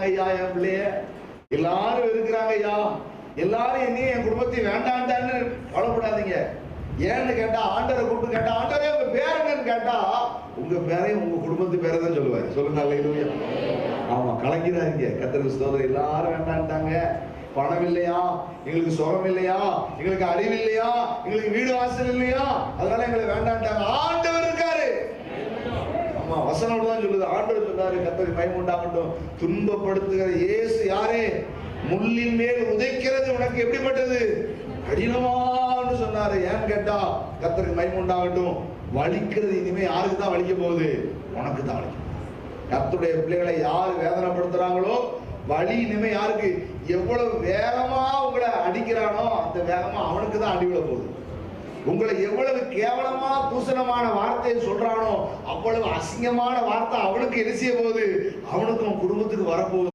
ஐயா என் பிள்ளைய, எல்லாரும் இருக்கிறாங்க ஐயா, எல்லாரும் என்னையும் என் குடும்பத்தை வேண்டாண்டான்னு கவலைப்படாதீங்க. ஏன்னு கேட்டா ஆண்டவரை கூப்பிட்டு கேட்டா, ஆண்டவரே உங்க பேர் என்னன்னு கேட்டா, உங்க பேரையும் உங்க குடும்பத்து பேரை தான் சொல்லுவாரு. சொல்லுங்க அல்லேலூயா. ஆமா, கலங்கிறாங்க. கர்த்தருக்கு ஸ்தோத்திரம். எல்லாரும் வேண்டான்ட்டாங்க. பணம் இல்லையா, எங்களுக்கு சுகம் இல்லையா, எங்களுக்கு அறிவு இல்லையா, எங்களுக்கு வீடு வாசல் இல்லையா, அதனால எங்களை வேண்டான்ட்டாங்க. ஆண்டவர் இருக்காரு. ஆமா, வசனம் தான் சொல்லுது. ஆண்டவர் சொன்னாரு, கர்த்தருக்கு மகிமை உண்டாகட்டும், துன்பப்படுத்துகிற இயேசு யாரே, முள்ளின் மேல் உதைக்கிறது உனக்கு எப்படிப்பட்டது, கடினமான்னு சொன்னாரு. ஏன்னு கேட்டா, கர்த்தருக்கு மகிமை உண்டாகட்டும், வலிக்கிறது இனிமே யாருக்கு தான் வலிக்க போகுது, உனக்கு தான் வலிக்கும். கர்த்தருடைய பிள்ளைகளை யார் வேதனைப்படுத்துறாங்களோ, வலி இனிமே யாருக்கு, எவ்வளவு வேகமா உங்களை அடிக்கிறானோ அந்த வேகமா அவனுக்கு தான் அடி விழ போகுது. உங்களை எவ்வளவு கேவலமா தூசணமான வார்த்தையை சொல்றானோ அவ்வளவு அசிங்கமான வார்த்தை அவனுக்கு என்ன செய்ய போகுது, அவனுக்கும் குடும்பத்துக்கு வரப்போகுது.